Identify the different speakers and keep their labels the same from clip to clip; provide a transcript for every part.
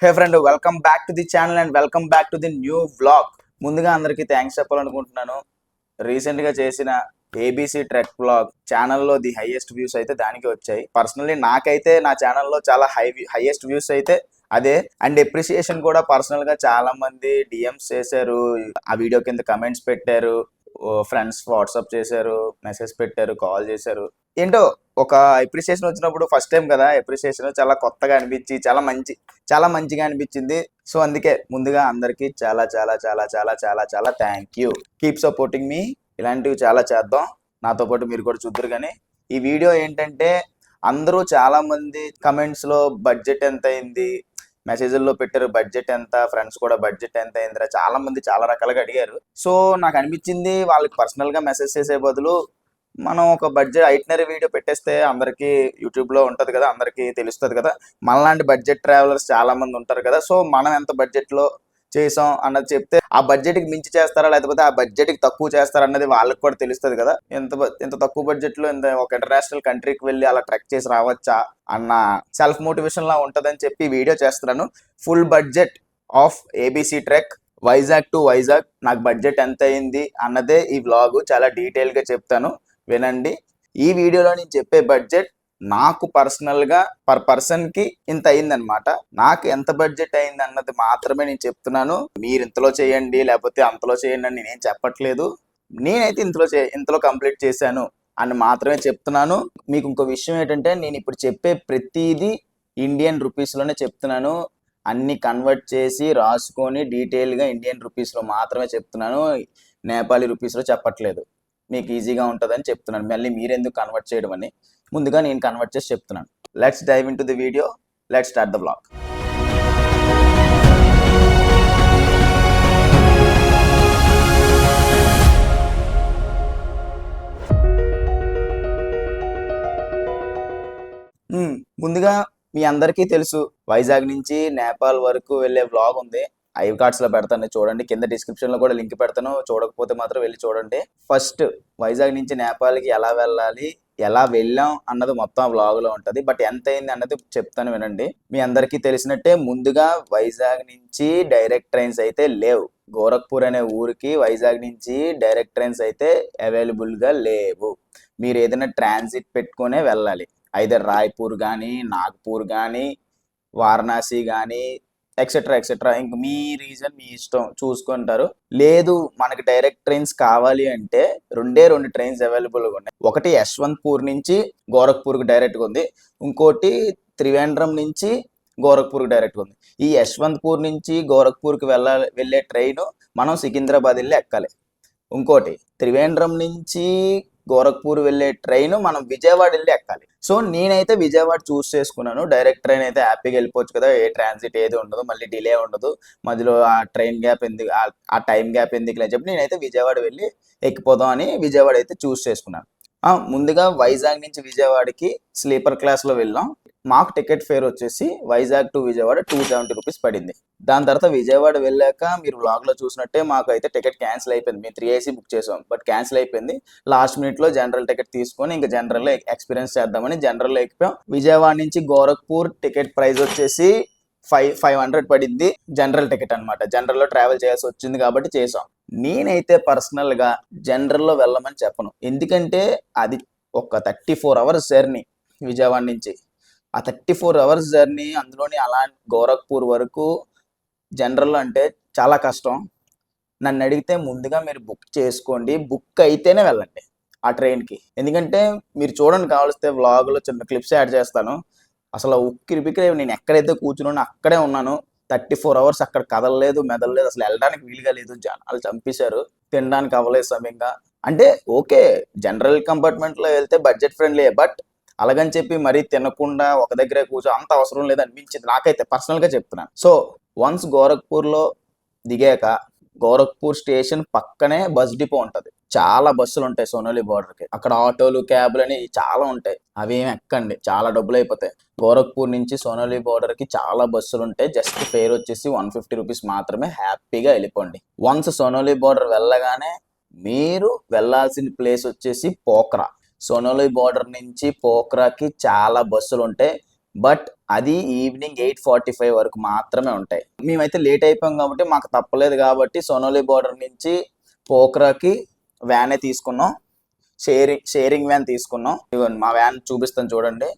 Speaker 1: Hey friend, welcome back to the channel and welcome back to the new vlog. ముందుగా అందరికీ thanks చెప్పాలనుకుంటున్నాను. రీసెంట్గా చేసిన ఏబీసీ ట్రెక్ వ్లాగ్ ఛానల్లో ది హైయెస్ట్ వ్యూస్ అయితే దానికి వచ్చాయి. పర్సనల్లీ నాకైతే నా ఛానల్లో చాలా హైయెస్ట్ వ్యూస్ అయితే అదే. అండ్ ఎప్రిసియేషన్ కూడా పర్సనల్గా చాలా మంది డిఎమ్స్ చేశారు, ఆ వీడియో కింద కమెంట్స్ పెట్టారు, ఫ్రెండ్స్ వాట్సాప్ చేశారు, మెసేజ్ పెట్టారు, కాల్ చేశారు. ఏంటో ఒక ఎప్రిసియేషన్ వచ్చినప్పుడు ఫస్ట్ టైం కదా, ఎప్రిసియేషన్ చాలా కొత్తగా అనిపించి చాలా మంచిగా అనిపించింది. సో అందుకే ముందుగా అందరికీ చాలా చాలా చాలా చాలా చాలా చాలా థ్యాంక్ యూ. కీప్ సపోర్టింగ్ మీ. ఇలాంటివి చాలా చేద్దాం, నాతో పాటు మీరు కూడా చూద్దరు. కానీ ఈ వీడియో ఏంటంటే, అందరూ చాలా మంది కమెంట్స్ లో బడ్జెట్ ఎంత అయింది, మెసేజ్ల్లో పెట్టారు బడ్జెట్ ఎంత, ఫ్రెండ్స్ కూడా బడ్జెట్ ఎంత అయిందిరా చాలా మంది చాలా రకాలుగా అడిగారు. సో నాకు అనిపించింది, వాళ్ళకి పర్సనల్ గా మెసేజ్ చేసే బదులు మనం ఒక బడ్జెట్ ఐటనరీ వీడియో పెట్టేస్తే అందరికీ యూట్యూబ్లో ఉంటుంది కదా, అందరికీ తెలుస్తుంది కదా. మనలాంటి బడ్జెట్ ట్రావెలర్స్ చాలా మంది ఉంటారు కదా. సో మనం ఎంత బడ్జెట్లో చేసాం అన్నది చెప్తే ఆ బడ్జెట్కి మించి చేస్తారా లేకపోతే ఆ బడ్జెట్కి తక్కువ చేస్తారా అన్నది వాళ్ళకి కూడా తెలుస్తుంది కదా. ఎంత తక్కువ బడ్జెట్లో ఒక ఇంటర్నేషనల్ కంట్రీకి వెళ్ళి అలా ట్రెక్ చేసి రావచ్చా అన్న సెల్ఫ్ మోటివేషన్ లా ఉంటుందని చెప్పి వీడియో చేస్తున్నాను. Full budget of ABC trek Vizag to Vizag నాకు బడ్జెట్ ఎంత అయింది అన్నదే ఈ వ్లాగ్. చాలా డీటెయిల్గా చెప్తాను, వినండి. ఈ వీడియోలో నేను చెప్పే బడ్జెట్ నాకు పర్సనల్గా పర్ పర్సన్కి ఇంత అయిందనమాట. నాకు ఎంత బడ్జెట్ అయింది అన్నది మాత్రమే నేను చెప్తున్నాను. మీరు ఇంతలో చేయండి లేకపోతే అంతలో చేయండి అని నేనేం చెప్పట్లేదు. నేనైతే ఇంతలో కంప్లీట్ చేశాను అని మాత్రమే చెప్తున్నాను. మీకు ఇంకో విషయం ఏంటంటే, నేను ఇప్పుడు చెప్పే ప్రతిదీ ఇండియన్ రూపీస్లోనే చెప్తున్నాను. అన్ని కన్వర్ట్ చేసి రాసుకొని డీటెయిల్గా ఇండియన్ రూపీస్లో మాత్రమే చెప్తున్నాను, నేపాలీ రూపీస్లో చెప్పట్లేదు. మీకు ఈజీగా ఉంటుందని చెప్తున్నాను. మళ్ళీ మీరెందుకు కన్వర్ట్ చేయడం అని ముందుగా నేను కన్వర్ట్ చేసి చెప్తున్నాను. Let's dive into the video. Let's start the vlog. ముందుగా మీ అందరికీ తెలుసు, వైజాగ్ నుంచి నేపాల్ వరకు వెళ్ళే వ్లాగ్ ఉంది. ఐవ్ కార్డ్స్ లో పెడతాను, చూడండి. కింద డిస్క్రిప్షన్ లో కూడా లింక్ పెడతాను, చూడకపోతే మాత్రం వెళ్ళి చూడండి. ఫస్ట్ వైజాగ్ నుంచి నేపాల్కి ఎలా వెళ్ళాలి, ఎలా వెళ్ళాం అన్నది మొత్తం వ్లాగ్ లో ఉంటది. బట్ ఎంత అయింది అన్నది చెప్తాను, వినండి. మీ అందరికీ తెలిసినట్టే ముందుగా వైజాగ్ నుంచి డైరెక్ట్ ట్రైన్స్ అయితే లేవు. గోరఖ్పూర్ అనే ఊరికి వైజాగ్ నుంచి డైరెక్ట్ ట్రైన్స్ అయితే అవైలబుల్ గా లేవు. మీరు ఏదైనా ట్రాన్సిట్ పెట్టుకునే వెళ్ళాలి. ఐదర్ రాయ్పూర్ కానీ, నాగ్పూర్ కానీ, వారణాసి కానీ, ఎక్సెట్రా ఎక్సెట్రా. ఇంక మీ రీజన్, మీ ఇష్టం, చూసుకుంటారు. లేదు మనకి డైరెక్ట్ ట్రైన్స్ కావాలి అంటే రెండు ట్రైన్స్ అవైలబుల్గా ఉన్నాయి. ఒకటి యశ్వంత్పూర్ నుంచి గోరఖ్పూర్కి డైరెక్ట్గా ఉంది, ఇంకోటి త్రివేంద్రం నుంచి గోరఖ్పూర్కి డైరెక్ట్గా ఉంది. ఈ యశ్వంత్పూర్ నుంచి గోరఖ్పూర్కి వెళ్ళే ట్రైన్ మనం సికింద్రాబాద్ వెళ్ళి ఎక్కాలి. ఇంకోటి త్రివేంద్రం నుంచి గోరఖ్పూర్ వెళ్ళే ట్రైన్ మనం విజయవాడ వెళ్ళి ఎక్కాలి. సో నేనైతే విజయవాడ చూస్ చేసుకున్నాను. డైరెక్ట్ ట్రైన్ అయితే హ్యాపీగా వెళ్ళిపోవచ్చు కదా, ఏ ట్రాన్సిట్ ఏది ఉండదు, మళ్ళీ డిలే ఉండదు, మధ్యలో ఆ ట్రైన్ గ్యాప్ ఎందుకు, ఆ టైం గ్యాప్ ఎందుకు అని చెప్పి నేనైతే విజయవాడ వెళ్ళి ఎక్కిపోదాం అని విజయవాడ అయితే చూస్ చేసుకున్నాను. ముందుగా వైజాగ్ నుంచి విజయవాడకి స్లీపర్ క్లాస్లో వెళ్ళాం. మాకు టికెట్ ఫేర్ వచ్చేసి వైజాగ్ టు విజయవాడ 270 రూపీస్ పడింది. దాని తర్వాత విజయవాడ వెళ్ళాక మీరు వ్లాగ్లో చూసినట్టే మాకు అయితే టికెట్ క్యాన్సిల్ అయిపోయింది. మేము 3AC బుక్ చేసాం, బట్ క్యాన్సిల్ అయిపోయింది. లాస్ట్ మినిట్లో జనరల్ టికెట్ తీసుకొని ఇంకా జనరల్లో ఎక్స్పీరియన్స్ చేద్దామని జనరల్లో ఎక్కిపోయాం. విజయవాడ నుంచి గోరఖ్పూర్ టికెట్ ప్రైస్ వచ్చేసి 500 పడింది. జనరల్ టికెట్ అనమాట. జనరల్లో ట్రావెల్ చేయాల్సి వచ్చింది కాబట్టి చేసాం. నేనైతే పర్సనల్గా జనరల్లో వెళ్ళమని చెప్పను, ఎందుకంటే అది ఒక 34 అవర్స్ జర్నీ విజయవాడ నుంచి. ఆ 34 అవర్స్ జర్నీ, అందులోని అలా గోరఖ్పూర్ వరకు జనరల్ అంటే చాలా కష్టం. నన్ను అడిగితే ముందుగా మీరు బుక్ చేసుకోండి, బుక్ అయితేనే వెళ్ళండి ఆ ట్రైన్కి. ఎందుకంటే మీరు చూడండి, కావలిస్తే వ్లాగ్లో చిన్న క్లిప్స్ యాడ్ చేస్తాను. అసలు ఉక్కిరి బిక్కిరి, నేను ఎక్కడైతే కూర్చున్నానో అక్కడే ఉన్నాను. 34 అవర్స్ అక్కడ కదలలేదు, మెదలలేదు, అసలు వెళ్ళడానికి వీలుగా లేదు. జనాలు చంపేశారు, తినడానికి అవ్వలేదు సమయంగా. అంటే ఓకే, జనరల్ కంపార్ట్మెంట్లో వెళ్తే బడ్జెట్ ఫ్రెండ్లీ, బట్ అలాగని చెప్పి మరీ తినకుండా ఒక దగ్గరే కూర్చో అంత అవసరం లేదు అనిపించింది నాకైతే, పర్సనల్గా చెప్తున్నాను. సో వన్స్ గోరఖ్పూర్లో దిగాక గోరఖ్పూర్ స్టేషన్ పక్కనే బస్ డిపో ఉంటుంది. చాలా బస్సులు ఉంటాయి సోనాలి బార్డర్కి. అక్కడ ఆటోలు, క్యాబ్లు అని చాలా ఉంటాయి. అవి ఏమి ఎక్కండి, చాలా డబ్బులు అయిపోతాయి. గోరఖ్పూర్ నుంచి సోనాలి బార్డర్కి చాలా బస్సులు ఉంటాయి. జస్ట్ ఫేర్ వచ్చేసి 150 రూపీస్ మాత్రమే. హ్యాపీగా వెళ్ళిపోండి. వన్స్ సోనాలి బార్డర్ వెళ్ళగానే మీరు వెళ్ళాల్సిన ప్లేస్ వచ్చేసి పోఖ్రా. సోనాలి బార్డర్ నుంచి పోఖ్రాకి చాలా బస్సులు ఉంటాయి. బట్ అది ఈవినింగ్ 8:45 వరకు మాత్రమే ఉంటాయి. మేమైతే లేట్ అయిపోయాం కాబట్టి మాకు తప్పలేదు కాబట్టి సోనాలి బోర్డర్ నుంచి పోఖ్రాకి వ్యానే తీసుకున్నాం. షేరింగ్ వ్యాన్ తీసుకున్నాం. ఇదిగోండి మా వ్యాన్ చూపిస్తాను చూడండి.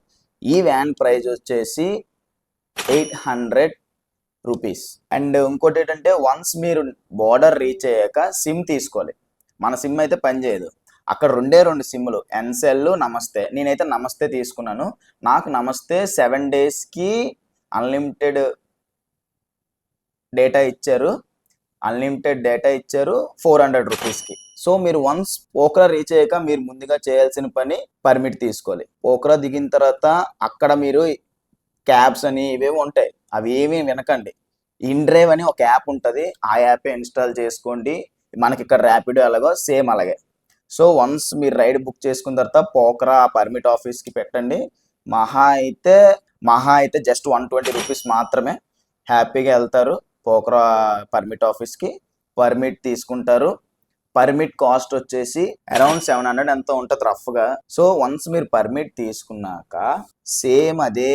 Speaker 1: ఈ వ్యాన్ ప్రైస్ వచ్చేసి 800 రూపీస్. అండ్ ఇంకోటి ఏంటంటే వన్స్ మీరు బోర్డర్ రీచ్ అయ్యాక సిమ్ తీసుకోవాలి. మన సిమ్ అయితే పనిచేయదు. అక్కడ రెండు సిమ్లు ఎన్సెల్, నమస్తే. నేనైతే నమస్తే తీసుకున్నాను. నాకు నమస్తే 7 డేస్కి అన్లిమిటెడ్ డేటా ఇచ్చారు. 400 రూపీస్కి. సో మీరు వన్స్ పోఖ్రా రీచ్ అయ్యాక మీరు ముందుగా చేయాల్సిన పని పర్మిట్ తీసుకోవాలి. పోఖ్రా దిగిన తర్వాత అక్కడ మీరు క్యాబ్స్ అని ఇవేవి ఉంటాయి, అవి ఏమీ వినకండి. ఇన్డ్రైవ్ అని ఒక యాప్ ఉంటుంది, ఆ యాపే ఇన్స్టాల్ చేసుకోండి. మనకి ఇక్కడ ర్యాపిడో ఎలాగో సేమ్ అలాగే. సో వన్స్ మీరు రైడ్ బుక్ చేసుకున్న తర్వాత పోఖ్రా పర్మిట్ ఆఫీస్కి పెట్టండి. మహా అయితే జస్ట్ 120 రూపీస్ మాత్రమే. హ్యాపీగా వెళ్తారు పోఖ్రా పర్మిట్ ఆఫీస్కి. పర్మిట్ తీసుకుంటారు. పర్మిట్ కాస్ట్ వచ్చేసి అరౌండ్ 700 ఎంతో ఉంటుంది రఫ్గా. సో వన్స్ మీరు పర్మిట్ తీసుకున్నాక సేమ్ అదే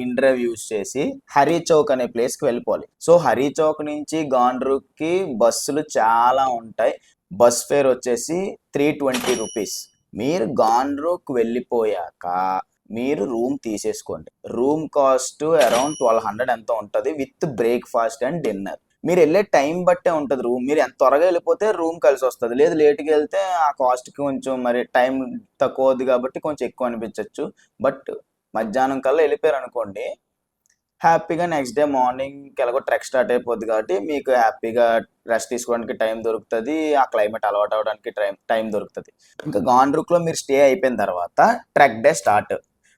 Speaker 1: ఇన్డ్రైవ్ యూజ్ చేసి హరీ చౌక్ అనే ప్లేస్కి వెళ్ళిపోవాలి. సో హరీ చౌక్ నుంచి గాండ్రూక్కి బస్సులు చాలా ఉంటాయి. బస్ ఫేర్ వచ్చేసి 320 రూపీస్. మీరు గాండ్రూక్ వెళ్ళిపోయాక మీరు రూమ్ తీసేసుకోండి. రూమ్ కాస్ట్ అరౌండ్ 1200 ఎంతో ఉంటుంది విత్ బ్రేక్ఫాస్ట్ అండ్ డిన్నర్. మీరు వెళ్ళే టైం బట్టే ఉంటుంది రూమ్. మీరు ఎంత త్వరగా వెళ్ళిపోతే రూమ్ కలిసి వస్తుంది, లేదు లేట్గా వెళ్తే ఆ కాస్ట్కి కొంచెం మరి టైం తక్కువ అవుద్ది కాబట్టి కొంచెం ఎక్కువ అనిపించవచ్చు. బట్ మధ్యాహ్నం కల్లా వెళ్ళిపోయారు అనుకోండి, హ్యాపీగా నెక్స్ట్ డే మార్నింగ్కి ఎలాగో ట్రెక్ స్టార్ట్ అయిపోద్ది కాబట్టి మీకు హ్యాపీగా రెస్ట్ తీసుకోవడానికి టైం దొరుకుతుంది. ఆ క్లైమేట్ అలవాటు అవడానికి టైం దొరుకుతుంది. ఇంకా గాండ్రూక్లో మీరు స్టే అయిపోయిన తర్వాత ట్రెక్ డే స్టార్ట్.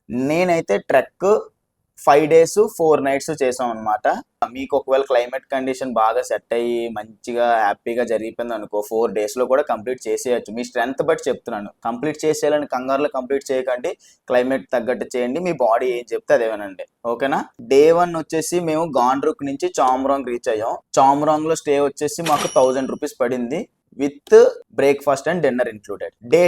Speaker 1: నేనైతే ట్రెక్ 5 days 4 nights చేసాం అనమాట. మీకు ఒకవేళ క్లైమేట్ కండిషన్ బాగా సెట్ అయ్యి మంచిగా హ్యాపీగా జరిగిపోయింది అనుకో, 4 daysలో కూడా కంప్లీట్ చేసేయచ్చు. మీ స్ట్రెంత్ బట్టి చెప్తున్నాను. కంప్లీట్ చేసేయాలని కంగారులో కంప్లీట్ చేయకండి. క్లైమేట్ తగ్గట్టు చేయండి. మీ బాడీ ఏం చెప్తే అదేమనండి, ఓకేనా. Day 1 వచ్చేసి మేము గాండ్రూక్ నుంచి చామ్రాంగ్ రీచ్ అయ్యాం. చామ్రాంగ్లో స్టే వచ్చేసి మాకు 1000 రూపీస్ పడింది with breakfast and dinner included. Day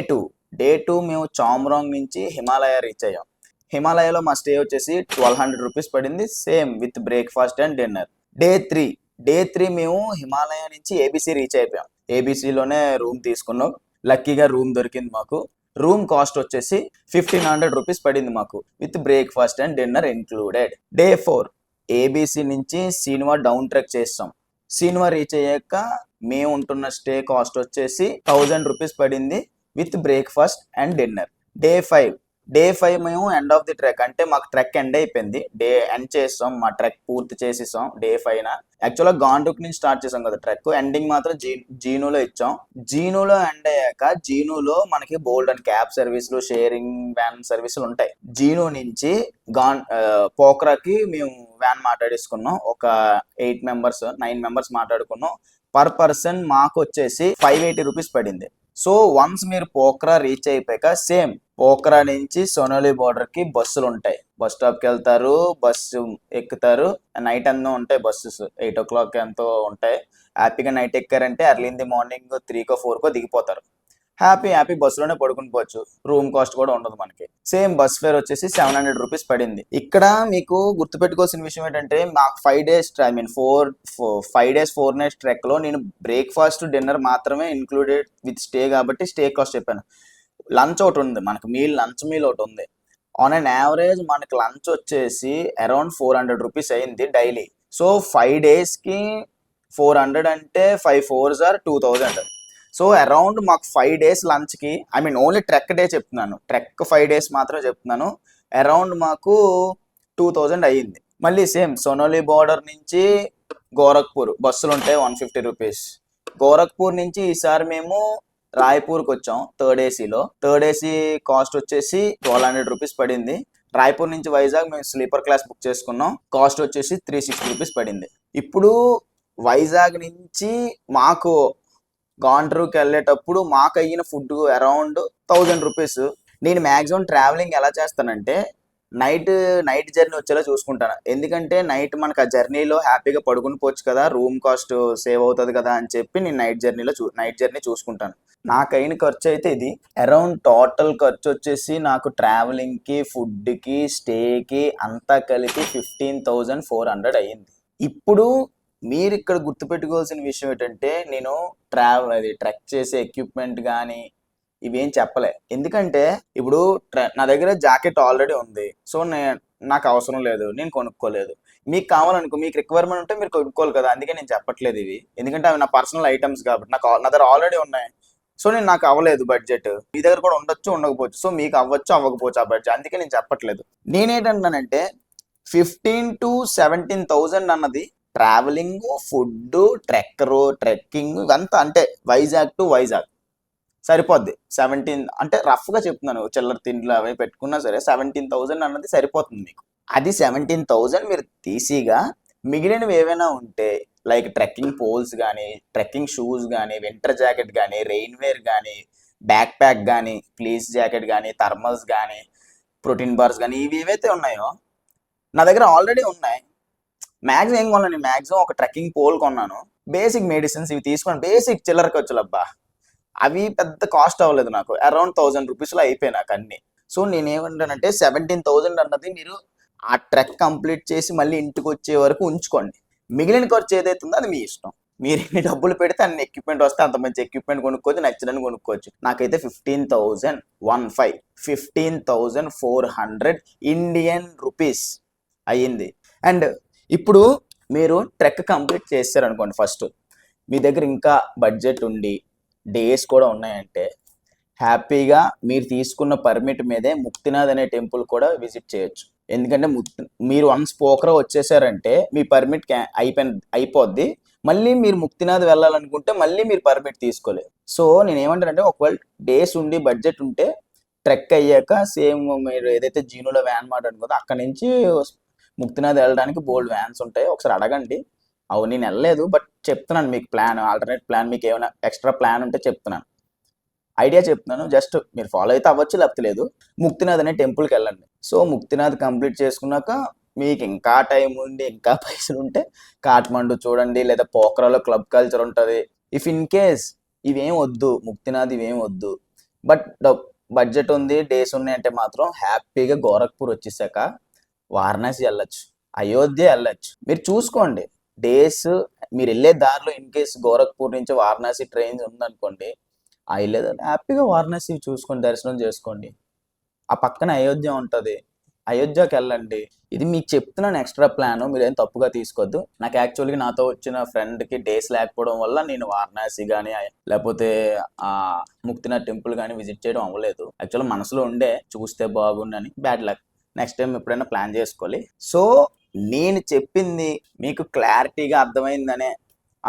Speaker 1: 2 మేము చామ్రాంగ్ నుంచి హిమాలయ రీచ్ అయ్యాం. హిమాలయలో మా స్టే వచ్చేసి 1200 రూపీస్ పడింది, same with breakfast and dinner. Day three మేము హిమాలయ నుంచి ఏబీసీ రీచ్ అయిపోయాం. ఏబీసీలోనే రూమ్ తీసుకున్నాం. లక్కీగా రూమ్ దొరికింది మాకు. రూమ్ కాస్ట్ వచ్చేసి 1500 రూపీస్ పడింది మాకు with breakfast and dinner included. Day 4 ABC నుంచి సీనువా డౌన్ ట్రెక్ చేస్తాం. సీనువా రీచ్ అయ్యాక మేము ఉంటున్న స్టే కాస్ట్ వచ్చేసి 1000 రూపీస్ పడింది with breakfast and dinner. Day 5 మేము ఎండ్ ఆఫ్ ది ట్రెక్, అంటే మాకు ట్రెక్ ఎండ్ అయిపోయింది. డే ఎండ్ చేస్తాం, మా ట్రెక్ పూర్తి చేసేసాం. Day 5 యాక్చువల్గా గాండ్రూక్ నుంచి స్టార్ట్ చేసాం కదా ట్రెక్, ఎండింగ్ మాత్రం జీనులో ఇచ్చాం. జీనులో ఎండ్ అయ్యాక జీనులో మనకి బోల్డ్ అండ్ క్యాబ్ సర్వీసులు, షేరింగ్ వ్యాన్ సర్వీసులు ఉంటాయి. జీను నుంచి పోఖ్రాకి మేము వ్యాన్ మాట్లాడేసుకున్నాం. ఒక 9 మెంబర్స్ మాట్లాడుకున్నాం. పర్ పర్సన్ మాకు వచ్చేసి 580 రూపీస్ పడింది. సో వన్స్ మీరు పోఖ్రా రీచ్ అయిపోయాక సేమ్ పోఖ్రా నుంచి సోనాలి బోర్డర్కి బస్సులు ఉంటాయి. బస్ స్టాప్కి వెళ్తారు, బస్సు ఎక్కుతారు. నైట్ అన్నో ఉంటాయి బస్సెస్, 8 o'clock ఎంతో ఉంటాయి. హ్యాపీగా నైట్ ఎక్కారంటే early in the morning 3 or 4 దిగిపోతారు. హ్యాపీ బస్సులోనే పడుకుని పోవచ్చు. రూమ్ కాస్ట్ కూడా ఉండదు మనకి. సేమ్ బస్ ఫేర్ వచ్చేసి 700 రూపీస్ పడింది. ఇక్కడ మీకు గుర్తుపెట్టుకోవాల్సిన విషయం ఏంటంటే మాకు 5 days 5 days 4 nights ట్రెక్లో నేను బ్రేక్ఫాస్ట్ డిన్నర్ మాత్రమే ఇంక్లూడెడ్ విత్ స్టే కాబట్టి స్టే కాస్ట్ చెప్పాను. లంచ్ ఒకటి ఉంది మనకి, లంచ్ మీల్ ఒకటి ఉంది. ఆన్ అన్ యావరేజ్ మనకి లంచ్ వచ్చేసి అరౌండ్ 400 రూపీస్ అయింది డైలీ. సో 5 daysకి 400 అంటే 5 4s are 2000. సో అరౌండ్ మాకు 5 days లంచ్కి, I mean only trek day చెప్తున్నాను, ట్రెక్ 5 days మాత్రమే చెప్తున్నాను, అరౌండ్ మాకు 2000 అయ్యింది. మళ్ళీ సేమ్ సోనాలి బోర్డర్ నుంచి గోరఖ్పూర్ బస్సులు ఉంటాయి 150 రూపీస్. గోరఖ్పూర్ నుంచి ఈసారి మేము రాయ్పూర్కి వచ్చాం థర్డ్ ఏసీ కాస్ట్ వచ్చేసి 1200 రూపీస్ పడింది. రాయ్పూర్ నుంచి వైజాగ్ మేము స్లీపర్ క్లాస్ బుక్ చేసుకున్నాం. కాస్ట్ వచ్చేసి 360 రూపీస్ పడింది. ఇప్పుడు వైజాగ్ నుంచి మాకు గాండ్రూకి వెళ్ళేటప్పుడు మాకు అయిన ఫుడ్ అరౌండ్ 1000 రూపీస్. నేను మ్యాక్సిమం ట్రావెలింగ్ ఎలా చేస్తానంటే నైట్ నైట్ జర్నీ వచ్చేలా చూసుకుంటాను. ఎందుకంటే నైట్ మనకు ఆ జర్నీలో హ్యాపీగా పడుకుని పోవచ్చు కదా, రూమ్ కాస్ట్ సేవ్ అవుతుంది కదా అని చెప్పి నేను నైట్ జర్నీ చూసుకుంటాను. నాకైన ఖర్చు అయితే ఇది. అరౌండ్ టోటల్ ఖర్చు వచ్చేసి నాకు ట్రావెలింగ్కి, ఫుడ్కి, స్టేకి అంతా కలిపి 15,400 అయ్యింది. ఇప్పుడు మీరు ఇక్కడ గుర్తుపెట్టుకోవాల్సిన విషయం ఏంటంటే, నేను ట్రెక్ చేసే ఎక్విప్మెంట్ కానీ ఇవేం చెప్పలే. ఎందుకంటే ఇప్పుడు నా దగ్గర జాకెట్ ఆల్రెడీ ఉంది. సో నాకు అవసరం లేదు, నేను కొనుక్కోలేదు. మీకు కావాలనుకో, మీకు రిక్వైర్మెంట్ ఉంటే మీరు కొనుక్కోవాలి కదా, అందుకే నేను చెప్పట్లేదు ఇవి. ఎందుకంటే అవి నా పర్సనల్ ఐటమ్స్ కాబట్టి నా దగ్గర ఆల్రెడీ ఉన్నాయి. సో నాకు అవ్వలేదు బడ్జెట్. మీ దగ్గర కూడా ఉండొచ్చు, ఉండకపోవచ్చు. సో మీకు అవ్వచ్చు, అవ్వకపోవచ్చు ఆ బడ్జెట్, అందుకే నేను చెప్పట్లేదు. నేనేంటంటానంటే 15,000 to 17,000 అన్నది ట్రావెలింగ్, ఫుడ్, ట్రెక్కింగ్ ఇవంతా, అంటే వైజాగ్ టు వైజాగ్ సరిపోద్ది. 17 అంటే రఫ్గా చెప్తున్నాను, చిల్లర తిండ్లు అవి పెట్టుకున్నా సరే 17,000 అన్నది సరిపోతుంది మీకు. అది 17,000 మీరు తీసిగా మిగిలినవి ఏవైనా ఉంటే, లైక్ ట్రెక్కింగ్ పోల్స్ కానీ, ట్రెక్కింగ్ షూస్ కానీ, వింటర్ జాకెట్ కానీ, రెయిన్ వేర్ కానీ, బ్యాక్ ప్యాక్ కానీ, ప్లీస్ జాకెట్ కానీ, థర్మల్స్ కానీ, ప్రోటీన్ బార్స్ కానీ, ఇవి ఏవైతే ఉన్నాయో నా దగ్గర ఆల్రెడీ ఉన్నాయి. మ్యాక్సిమం ఏం కొన్నాను, మ్యాక్సిమం ఒక ట్రెక్కింగ్ పోల్ కొన్నాను. బేసిక్ మెడిసిన్స్ ఇవి తీసుకున్నాను, బేసిక్ చిల్లర ఖర్చులు అబ్బా. అవి పెద్ద కాస్ట్ అవ్వలేదు నాకు, అరౌండ్ 1000 రూపీస్లో అయిపోయాయి నాకు అన్ని. సో నేనేమంటానంటే 17,000 అన్నది మీరు ఆ ట్రెక్ కంప్లీట్ చేసి మళ్ళీ ఇంటికి వచ్చే వరకు ఉంచుకోండి. మిగిలిన ఖర్చు ఏదైతే ఉందో అది మీ ఇష్టం. మీరు ఎన్ని డబ్బులు పెడితే అన్ని ఎక్విప్మెంట్ వస్తే అంత మంచి ఎక్విప్మెంట్ కొనుక్కోవచ్చు, నచ్చడానికి కొనుక్కోవచ్చు. నాకైతే 15,400 ఇండియన్ రూపీస్ అయ్యింది. అండ్ ఇప్పుడు మీరు ట్రెక్ కంప్లీట్ చేశారనుకోండి, ఫస్ట్ మీ దగ్గర ఇంకా బడ్జెట్ ఉండి డేస్ కూడా ఉన్నాయంటే, హ్యాపీగా మీరు తీసుకున్న పర్మిట్ మీదే ముక్తినాథ్ అనే టెంపుల్ కూడా విజిట్ చేయొచ్చు. ఎందుకంటే మీరు వన్స్ పోఖరా వచ్చేసారంటే మీ పర్మిట్ అయిపోద్ది. మళ్ళీ మీరు ముక్తినాథ్ వెళ్ళాలనుకుంటే మళ్ళీ మీరు పర్మిట్ తీసుకోలేదు. సో నేను ఏమంటానంటే, ఒకవేళ డేస్ ఉండి బడ్జెట్ ఉంటే ట్రెక్ అయ్యాక సేమ్ మీరు ఏదైతే జీనులో వ్యాన్ మాట అనుకుందో అక్కడ నుంచి ముక్తినాథ్ వెళ్ళడానికి బోల్డ్ వ్యాన్స్ ఉంటాయి, ఒకసారి అడగండి. అవు నేను వెళ్ళలేదు, బట్ చెప్తున్నాను మీకు ప్లాన్, ఆల్టర్నేట్ ప్లాన్. మీకు ఏమైనా ఎక్స్ట్రా ప్లాన్ ఉంటే చెప్తున్నాను, ఐడియా చెప్తున్నాను. జస్ట్ మీరు ఫాలో అయితే అవ్వచ్చు, లేకపోతే లేదు. ముక్తినాథ్ అనే టెంపుల్కి వెళ్ళండి. సో ముక్తినాథ్ కంప్లీట్ చేసుకున్నాక మీకు ఇంకా టైం ఉండి ఇంకా పైసలు ఉంటే కాఠ్మండు చూడండి, లేదా పోఖరాలో క్లబ్ కల్చర్ ఉంటుంది. ఇఫ్ ఇన్ కేస్ ఇవేం వద్దు, ముక్తినాథ్ ఇవేం వద్దు, బట్ బడ్జెట్ ఉంది, డేస్ ఉన్నాయి అంటే మాత్రం హ్యాపీగా గోరఖ్పూర్ వచ్చేసాక వారణాసి వెళ్ళచ్చు, అయోధ్య వెళ్ళచ్చు. మీరు చూసుకోండి డేస్. మీరు వెళ్ళే దారిలో ఇన్ కేస్ గోరఖ్పూర్ నుంచి వారణాసి ట్రైన్ ఉందనుకోండి, ఆ వెళ్ళేదాన్ని హ్యాపీగా వారణాసి చూసుకోండి, దర్శనం చేసుకోండి. ఆ పక్కన అయోధ్య ఉంటుంది, అయోధ్యకి వెళ్ళండి. ఇది మీకు చెప్తున్నాను ఎక్స్ట్రా ప్లాన్, మీరేం తప్పుగా తీసుకోవద్దు. నాకు యాక్చువల్గా నాతో వచ్చిన ఫ్రెండ్కి డేస్ లేకపోవడం వల్ల నేను వారణాసి కానీ లేకపోతే ఆ ముక్తినాథ్ టెంపుల్ కానీ విజిట్ చేయడం అవ్వలేదు. యాక్చువల్గా మనసులో ఉండే చూస్తే బాగుండని, బ్యాడ్ లక్. నెక్స్ట్ టైం ఎప్పుడైనా ప్లాన్ చేసుకోవాలి. సో నేను చెప్పింది మీకు క్లారిటీగా అర్థమైందనే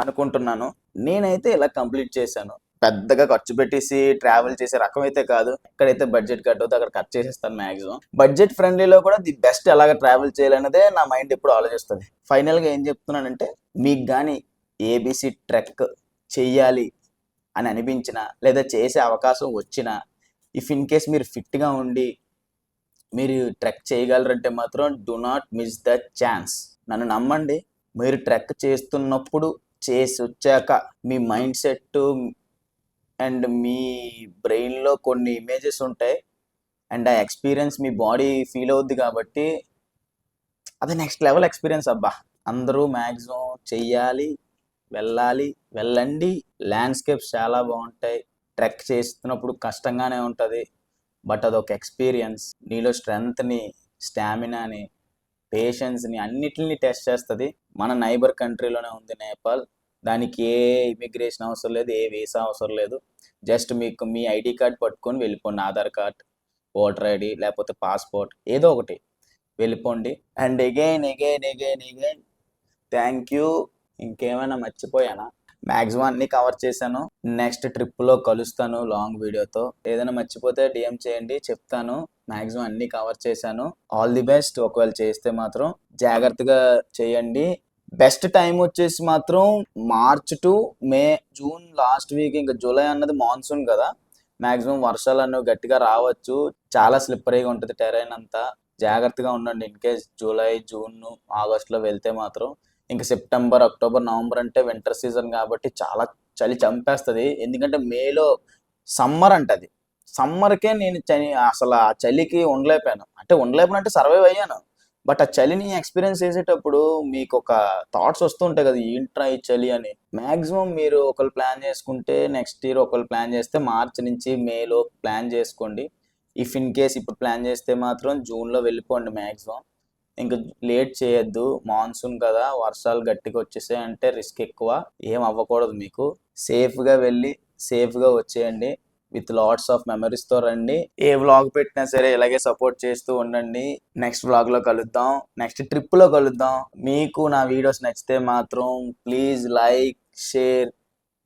Speaker 1: అనుకుంటున్నాను. నేనైతే ఇలా కంప్లీట్ చేశాను. పెద్దగా ఖర్చు పెట్టేసి ట్రావెల్ చేసే రకం అయితే కాదు. ఎక్కడైతే బడ్జెట్ కట్ అవుతుందో అక్కడ ఖర్చు చేసేస్తాను మ్యాక్సిమం. బడ్జెట్ ఫ్రెండ్లీలో కూడా ది బెస్ట్ ఎలాగ ట్రావెల్ చేయాలన్నదే నా మైండ్ ఎప్పుడు ఆలోచిస్తుంది. ఫైనల్గా ఏం చెప్తున్నానంటే, మీకు కానీ ఏబిసి ట్రెక్ చెయ్యాలి అని అనిపించినా, లేదా చేసే అవకాశం వచ్చినా, ఇఫ్ ఇన్ కేస్ మీరు ఫిట్గా ఉండి మీరు ట్రెక్ చేయగలరంటే మాత్రం do not miss the chance. నన్ను నమ్మండి, మీరు ట్రెక్ చేస్తున్నప్పుడు, చేసి వచ్చాక మీ మైండ్ సెట్ అండ్ మీ బ్రెయిన్లో కొన్ని ఇమేజెస్ ఉంటాయి, అండ్ ఆ ఎక్స్పీరియన్స్ మీ బాడీ ఫీల్ అవుద్ది. కాబట్టి అది నెక్స్ట్ లెవెల్ ఎక్స్పీరియన్స్ అబ్బా. అందరూ మ్యాక్సిమం చెయ్యాలి, వెళ్ళాలి, వెళ్ళండి. ల్యాండ్స్కేప్స్ చాలా బాగుంటాయి. ట్రెక్ చేస్తున్నప్పుడు కష్టంగానే ఉంటుంది, బట్ అదొక ఎక్స్పీరియన్స్. నీలో స్ట్రెంగ్త్ని, స్టామినాని, పేషెన్స్ని అన్నిటిని టెస్ట్ చేస్తుంది. మన నైబర్ కంట్రీలోనే ఉంది నేపాల్. దానికి ఏ ఇమిగ్రేషన్ అవసరం లేదు, ఏ వీసా అవసరం లేదు. జస్ట్ మీకు మీ ఐడి కార్డ్ పట్టుకొని వెళ్ళిపోండి, ఆధార్ కార్డ్, ఓటర్ ఐడి లేకపోతే పాస్పోర్ట్ ఏదో ఒకటి వెళ్ళిపోండి. And again thank you. ఇంకేమైనా మర్చిపోయానా? మ్యాక్సిమం అన్ని కవర్ చేశాను. నెక్స్ట్ ట్రిప్లో కలుస్తాను లాంగ్ వీడియోతో. ఏదైనా మర్చిపోతే డిఎం చేయండి, చెప్తాను. మ్యాక్సిమం అన్ని కవర్ చేశాను. All the best. ఒకవేళ చేస్తే మాత్రం జాగ్రత్తగా చేయండి. బెస్ట్ టైం వచ్చేసి మాత్రం March to May, June last week. ఇంకా జూలై అన్నది మాన్సూన్ కదా, మ్యాక్సిమం వర్షాలు అన్నవి గట్టిగా రావచ్చు. చాలా స్లిప్పరీగా ఉంటుంది టెరైన్ అంతా. జాగ్రత్తగా ఉండండి. ఇన్ కేస్ జూలై, జూన్, ఆగస్టులో వెళ్తే మాత్రం ఇంకా సెప్టెంబర్, అక్టోబర్, నవంబర్ అంటే వింటర్ సీజన్ కాబట్టి చాలా చలి చంపేస్తుంది. ఎందుకంటే మేలో సమ్మర్ అంటది. సమ్మర్కే నేను అసలు ఆ చలికి ఉండలేకపోయాను. అంటే సర్వైవ్ అయ్యాను. బట్ ఆ చలిని ఎక్స్పీరియన్స్ చేసేటప్పుడు మీకు ఒక థాట్స్ వస్తూ ఉంటాయి కదా, ఏంట్రా ఈ చలి అని. మాక్సిమం మీరు ఒకరు ప్లాన్ చేసుకుంటే నెక్స్ట్ ఇయర్, ఒకరు ప్లాన్ చేస్తే మార్చి నుంచి మేలో ప్లాన్ చేసుకోండి. ఇఫ్ ఇన్ కేస్ ఇప్పుడు ప్లాన్ చేస్తే మాత్రం జూన్లో వెళ్ళిపోండి మ్యాక్సిమం. ఇంకా లేట్ చేయొద్దు. మాన్సూన్ కదా, వర్షాలు గట్టిగా వచ్చేసాయి అంటే రిస్క్ ఎక్కువ. ఏం అవ్వకూడదు మీకు. సేఫ్గా వెళ్ళి సేఫ్గా వచ్చేయండి. విత్ లాట్స్ ఆఫ్ మెమరీస్తో రండి. ఏ వ్లాగ్ పెట్టినా సరే ఇలాగే సపోర్ట్ చేస్తూ ఉండండి. నెక్స్ట్ వ్లాగ్లో కలుద్దాం, నెక్స్ట్ ట్రిప్లో కలుద్దాం. మీకు నా వీడియోస్ నచ్చితే మాత్రం please like, share,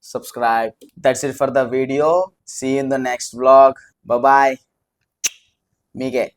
Speaker 1: subscribe. That's it for the video. See you in the next vlog. Bye bye. Mike.